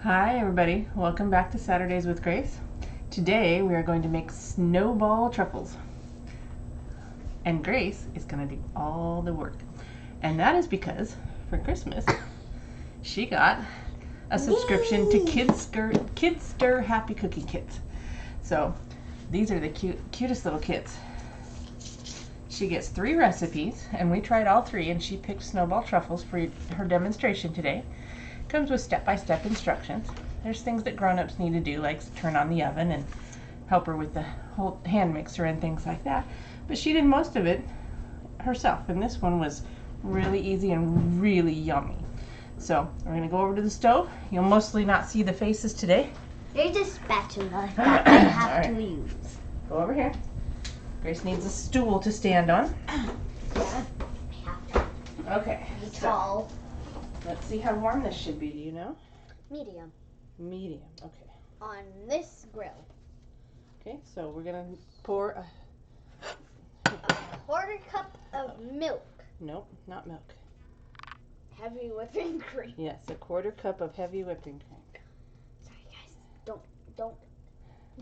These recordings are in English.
Hi everybody, welcome back to Saturdays with Grace. Today we are going to make snowball truffles. And Grace is going to do all the work. And that is because for Christmas she got a subscription to Kids Stir Happy Cookie Kits. So these are the cutest little kits. She gets 3 recipes and we tried all 3 and she picked snowball truffles for her demonstration today. Comes with step-by-step instructions. There's things that grown-ups need to do, like turn on the oven and help her with the whole hand mixer and things like that. But she did most of it herself, and this one was really easy and really yummy. So we're gonna go over to the stove. You'll mostly not see the faces today. There's a spatula that I have to use. Go over here. Grace needs a stool to stand on. Yeah, I have to Okay. be tall. Let's see how warm this should be. Do you know? Medium. Medium. Okay. On this grill. Okay. So we're gonna pour a. A quarter cup of milk. Nope, not milk. Heavy whipping cream. Yes, a quarter cup of heavy whipping cream. Sorry guys,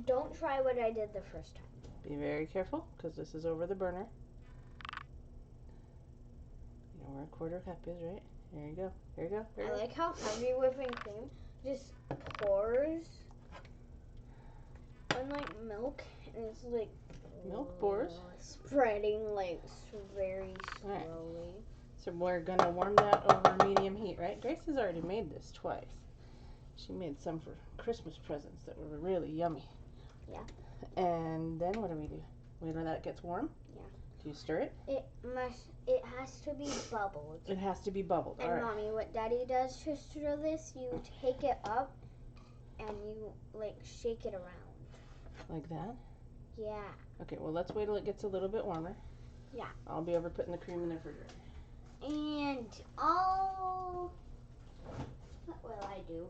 don't try what I did the first time. Be very careful because this is over the burner. You know where a quarter cup is, right? There you go. There you go. There you I go. like how heavy whipping cream just pours on like milk, and it's like Milk pours. Spreading like very Alright. slowly. So we're gonna warm that over medium heat, right? Grace has already made this twice. She made some for Christmas presents that were really yummy. Yeah. And then what do? Wait till that gets warm? Yeah. Do you stir it? It has to be bubbled. It has to be bubbled. And All right. Mommy, what Daddy does to stir this, you take it up and you like shake it around. Like that? Yeah. Okay, well let's wait till it gets a little bit warmer. Yeah. I'll be over putting the cream in the refrigerator. And what will I do?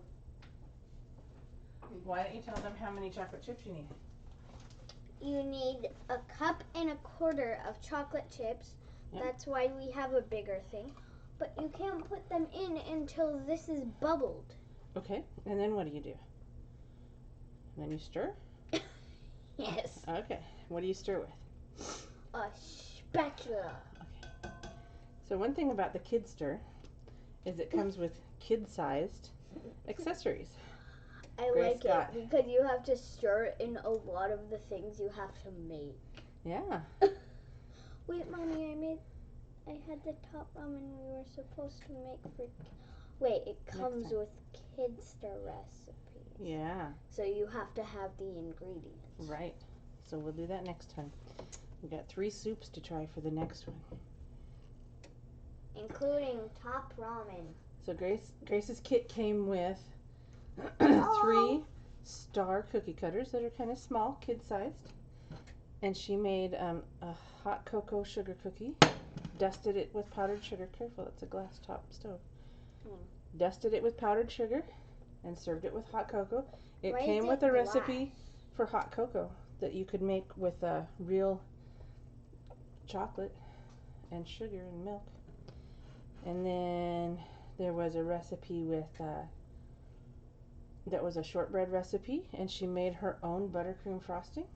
Why don't you tell them how many chocolate chips you need? You need a cup and a quarter of chocolate chips. Yep. That's why we have a bigger thing. But you can't put them in until this is bubbled. Okay, and then what do? And then you stir? Yes. Okay, what do you stir with? A spatula. Okay. So one thing about the Kid Stir is it comes with kid-sized accessories. I Grace like got- it because you have to stir in a lot of the things you have to make. Yeah. Wait, Mommy, I had the top ramen we were supposed to make for. Wait, it comes with Kid Stir recipes. Yeah. So you have to have the ingredients. Right. So we'll do that next time. We got 3 soups to try for the next one. Including top ramen. So Grace's kit came with 3 star cookie cutters that are kind of small, kid-sized. And she made a hot cocoa sugar cookie, dusted it with powdered sugar. Careful, it's a glass top stove. Dusted it with powdered sugar and served it with hot cocoa. It Why came is with it a recipe for hot cocoa that you could make with real chocolate and sugar and milk. And then there was a recipe with that was a shortbread recipe, and she made her own buttercream frosting.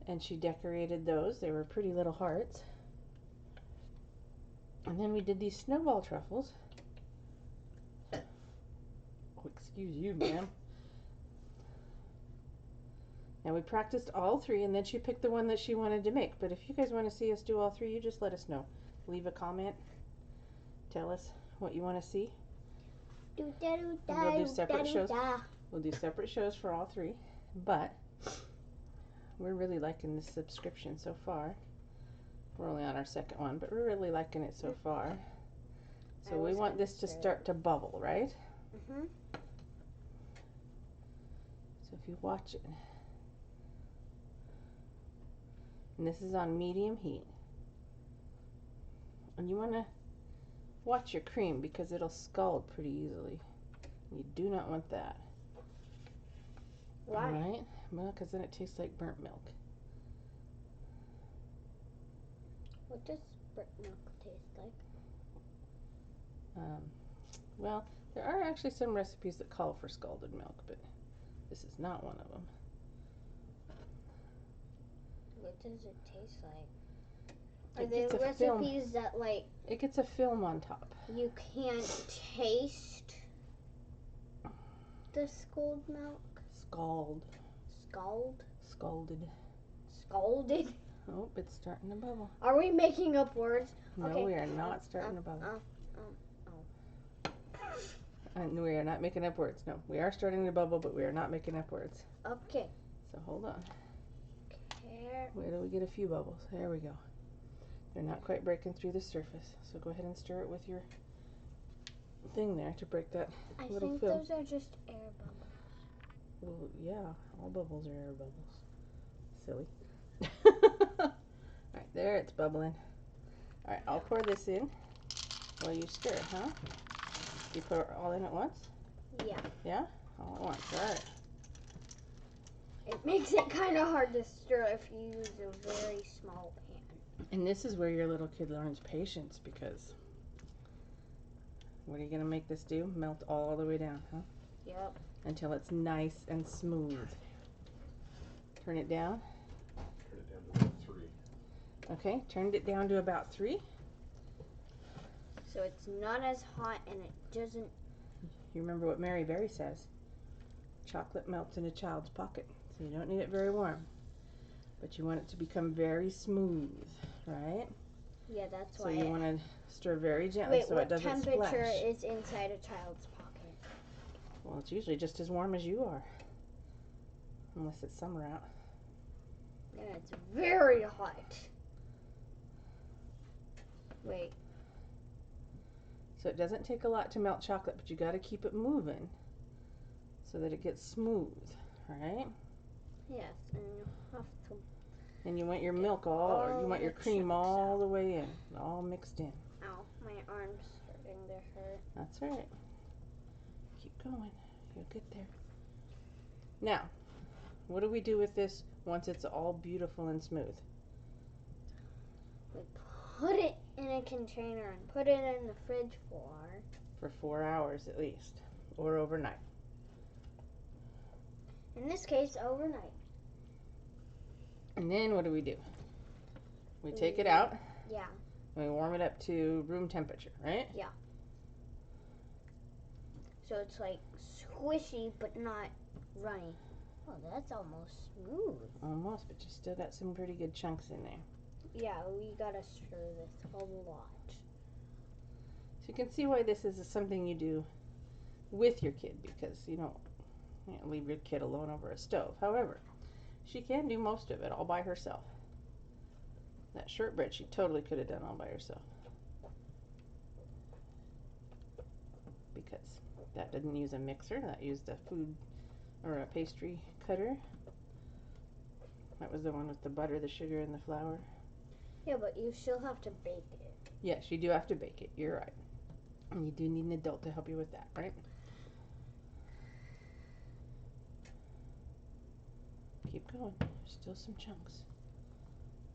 And she decorated those. They were pretty little hearts. And then we did these snowball truffles. Oh, excuse you, ma'am. And we practiced all 3, and then she picked the one that she wanted to make. But if you guys want to see us do all 3, you just let us know. Leave a comment. Tell us what you want to see. We'll do separate shows. We'll do separate shows for all 3. But we're really liking this subscription so far. We're only on our 2nd one, but we're really liking it so far. So we want this to start to bubble, right? Mhm. So if you watch it. And this is on medium heat. And you want to watch your cream because it'll scald pretty easily. You do not want that. Why? Right? Well, because then it tastes like burnt milk. What does burnt milk taste like? Well, There are actually some recipes that call for scalded milk, but this is not one of them. What does it taste like? Are there recipes that like... It gets a film on top. You can't taste the scald milk? Scald. Scald? Scalded. Scalded? Oh, it's starting to bubble. Are we making up words? No, okay. We are not starting to bubble. And we are not making up words. No, we are starting to bubble, but we are not making up words. Okay. So hold on. Okay. Wait till we get a few bubbles. There we go. They're not quite breaking through the surface. So go ahead and stir it with your thing there to break that little film. I think those are just air bubbles. Well, yeah, all bubbles are air bubbles. Silly. Alright, there it's bubbling. Alright, I'll pour this in while you stir, huh? You pour it all in at once? Yeah. Yeah? All at once, alright. It makes it kind of hard to stir if you use a very small pan. And this is where your little kid learns patience, because what are you going to make this do? Melt all the way down, huh? Yep. Until it's nice and smooth. Turn it down. Turn it down to about 3. Okay, turned it down to about 3. So it's not as hot and it doesn't... You remember what Mary Berry says. Chocolate melts in a child's pocket. So you don't need it very warm. But you want it to become very smooth, right? Yeah, that's so why. So you want to stir very gently so it doesn't splash. What temperature is inside a child's pocket? Well, it's usually just as warm as you are. Unless it's summer out. And it's very hot. Wait. So it doesn't take a lot to melt chocolate, but you got to keep it moving so that it gets smooth, right? Yes, and you have to. And you want your milk or you want your cream all the way in, all mixed in. Ow, my arm's starting to hurt. That's all right. Keep going. You'll get there. Now, what do we do with this once it's all beautiful and smooth? We put it in a container and put it in the fridge for 4 hours at least, or overnight. In this case, overnight. And then what do? We take it out. Yeah. And we warm it up to room temperature, right? Yeah. So it's like squishy but not runny. Oh, that's almost smooth. Almost, but you still got some pretty good chunks in there. Yeah, we gotta stir this a lot. So you can see why this is something you do with your kid, because you don't leave your kid alone over a stove. However, she can do most of it all by herself. That shortbread she totally could have done all by herself. Because that didn't use a mixer, that used a food or a pastry cutter. That was the one with the butter, the sugar, and the flour. Yeah, but you still have to bake it. Yes, you do have to bake it. You're right. And you do need an adult to help you with that, right? Keep going. There's still some chunks.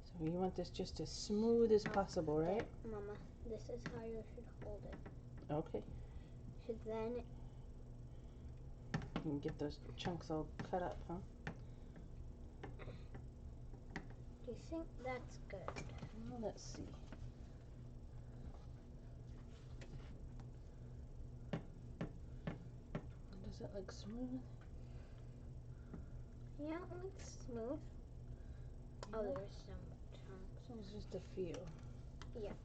So you want this just as smooth as possible, right? Mama, this is how you should hold it. Okay. So then... You can get those chunks all cut up, huh? Do you think that's good? Well, let's see. Does it look smooth? Yeah, it looks smooth. Yeah. Oh, there's some chunks. There's just a few. Yeah.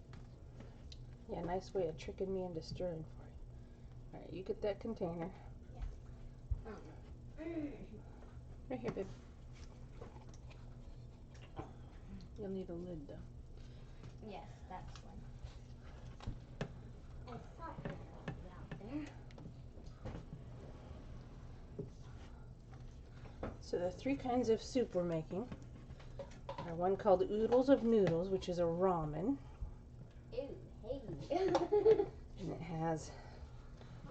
Yeah, nice way of tricking me into stirring for you. Alright, you get that container. Yeah. Right here, babe. You'll need a lid, though. Yes, that's one. I thought it was out there. So the 3 kinds of soup we're making are one called oodles of noodles, which is a ramen. Ew, hey. And it has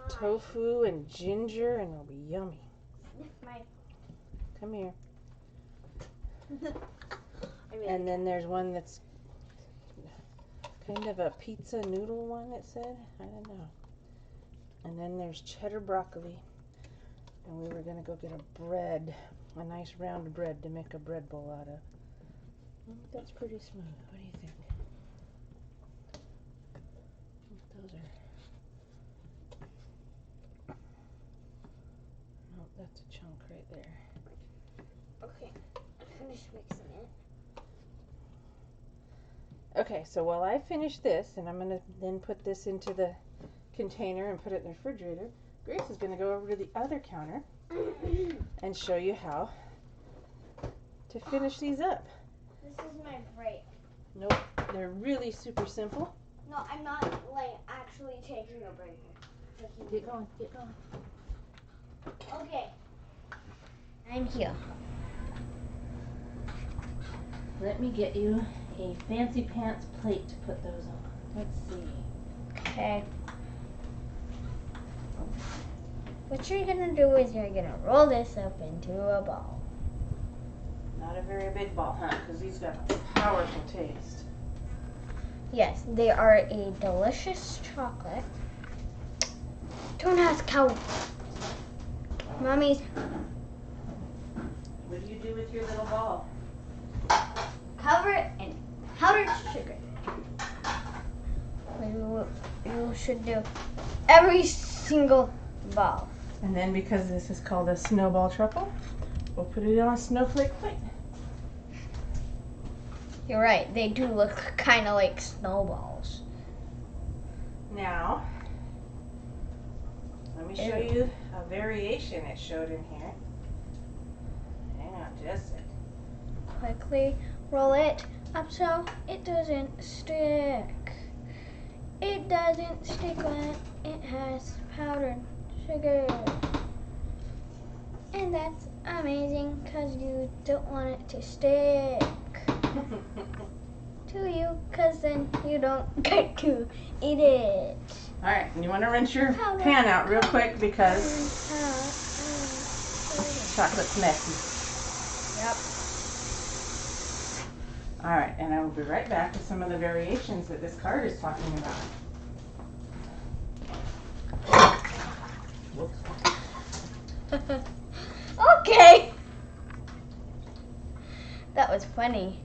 tofu and ginger, and it'll be yummy. Sniff my... Come here. And then there's one that's kind of a pizza noodle one, it said. I don't know. And then there's cheddar broccoli. And we were going to go get a nice round bread to make a bread bowl out of. I think that's pretty smooth. What do you think? Those are... Oh, that's a chunk right there. Okay, I finished mixing it. Okay, so while I finish this, and I'm going to then put this into the container and put it in the refrigerator, Grace is going to go over to the other counter and show you how to finish these up. This is my break. Nope, they're really super simple. No, I'm not like actually taking a break. Get going, get going. Okay. I'm here. Let me get you a fancy pants plate to put those on. Let's see. Okay. What you're gonna do is you're gonna roll this up into a ball. Not a very big ball, huh? Because these got a powerful taste. Yes, they are a delicious chocolate. Don't ask how. Mommy's. What do you do with your little ball? Cover it in powdered sugar. You should do every single ball. And then because this is called a snowball truffle, we'll put it on a snowflake plate. You're right, they do look kind of like snowballs. Now, let me show you a variation it showed in here. Hang on just a second. Quickly roll it up so it doesn't stick. It doesn't stick when it has powdered sugar. And that's amazing because you don't want it to stick to you because then you don't get to eat it. All right, and you want to rinse your pan out real quick because chocolate's messy. Yep. All right, and I will be right back with some of the variations that this card is talking about. Whoops. Okay. That was funny.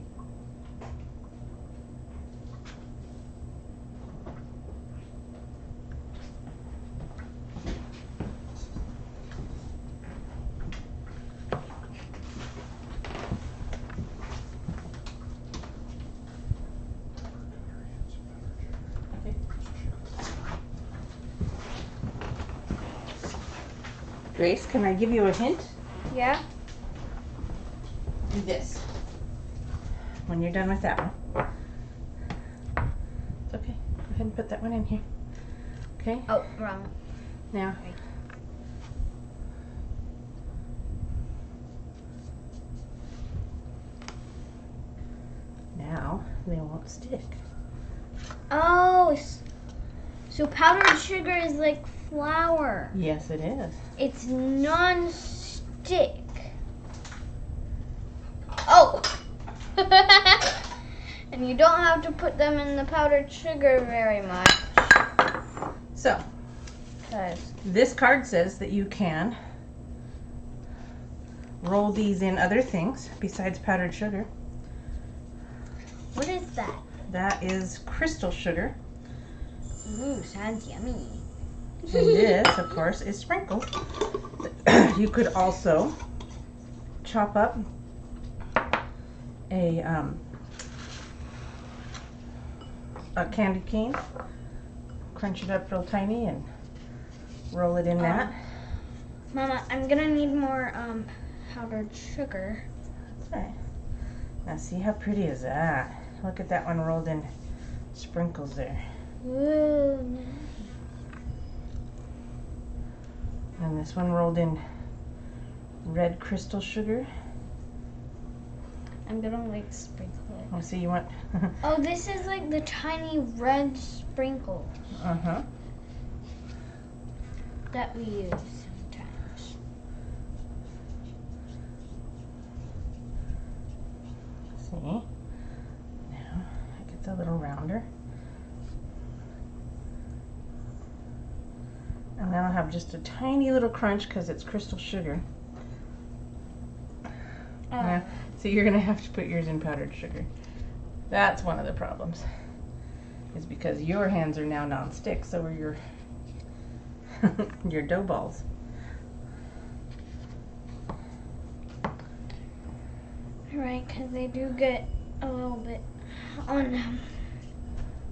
Grace, can I give you a hint? Yeah? Do this. When you're done with that one. It's okay. Go ahead and put that one in here. Okay? Oh, wrong. Now, they won't stick. Oh, so powdered sugar is like flour. Yes, it is. It's non-stick. Oh! And you don't have to put them in the powdered sugar very much. So, this card says that you can roll these in other things besides powdered sugar. What is that? That is crystal sugar. Ooh, sounds yummy. And this, of course, is sprinkles. You could also chop up a candy cane, crunch it up real tiny, and roll it in that. Mama, I'm gonna need more powdered sugar. That's right. Now see how pretty is that? Look at that one rolled in sprinkles there. Ooh, nice. And this one rolled in red crystal sugar. I'm gonna like sprinkle it. Oh, see, you want... Oh, this is like the tiny red sprinkles Uh-huh. that we use sometimes. See? Now, it gets a little rounder. And then I'll have just a tiny little crunch because it's crystal sugar. Yeah, so you're gonna have to put yours in powdered sugar. That's one of the problems. Is because your hands are now non-stick, so are your your dough balls. Right, because they do get a little bit on them.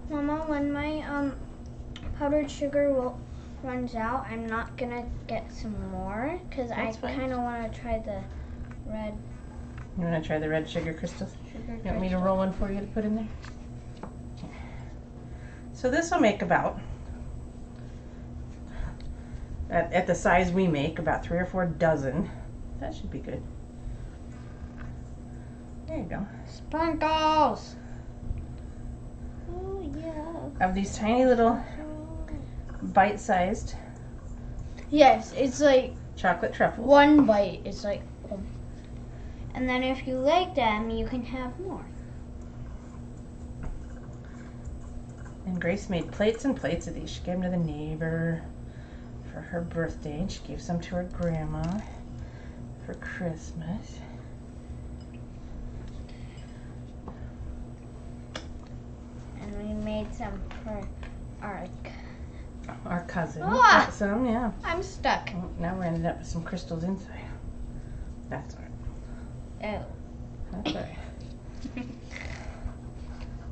Mama, when my powdered sugar runs out, I'm not gonna get some more because I kind of want to try the red. You want to try the red sugar crystals? Sugar You want me to roll one for you to put in there? So this will make about, at the size we make, about 3 or 4 dozen. That should be good. There you go. Sprinkles! Oh, yeah. Of these tiny little bite-sized Yes, it's like chocolate truffles. one bite. It's like, and then if you like them, you can have more. And Grace made plates and plates of these. She gave them to the neighbor for her birthday, and she gave some to her grandma for Christmas. And we made some for Our cousin Ah! got some, yeah. I'm stuck. Oh, now we're ended up with some crystals inside. That's all right. Oh. That's all right.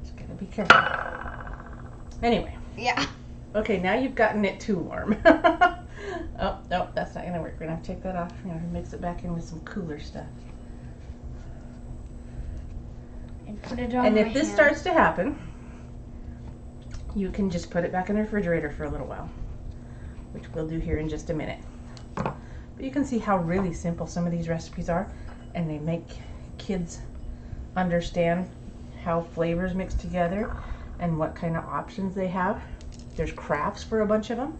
Just gotta be careful. Anyway. Yeah. Okay, now you've gotten it too warm. Oh, no, that's not gonna work. We're gonna have to take that off. We're gonna mix it back in with some cooler stuff. And put it on And my if this hand. starts to happen, you can just put it back in the refrigerator for a little while, which we'll do here in just a minute. But you can see how really simple some of these recipes are, and they make kids understand how flavors mix together and what kind of options they have. There's crafts for a bunch of them.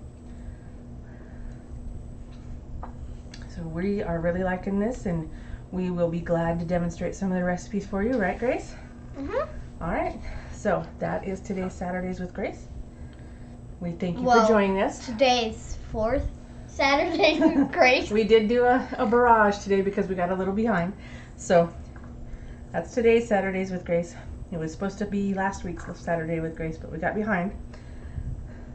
So we are really liking this, and we will be glad to demonstrate some of the recipes for you, right, Grace? Mm-hmm. All right, so that is today's Saturdays with Grace. We thank you Well, for joining us. Today's 4th Saturday with Grace. We did do a barrage today because we got a little behind. So that's today's Saturdays with Grace. It was supposed to be last week's Saturday with Grace, but we got behind.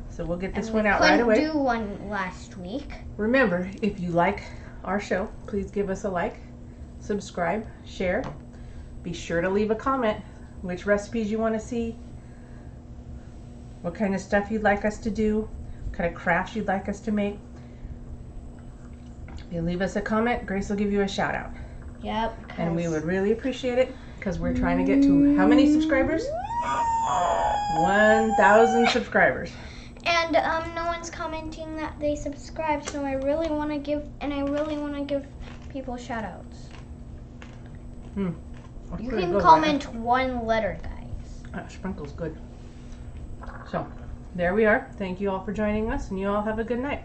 So we'll get this one out right away. We couldn't do one last week. Remember, if you like our show, please give us a like, subscribe, share. Be sure to leave a comment which recipes you want to see, what kind of stuff you'd like us to do, what kind of crafts you'd like us to make. If you leave us a comment, Grace will give you a shout out. Yep. And we would really appreciate it because we're trying to get to how many subscribers? 1,000 subscribers. And no one's commenting that they subscribe, so I really want to give people shout outs. That's You pretty can good, comment one letter, guys. right? Sprinkle's good. So, there we are. Thank you all for joining us, and you all have a good night.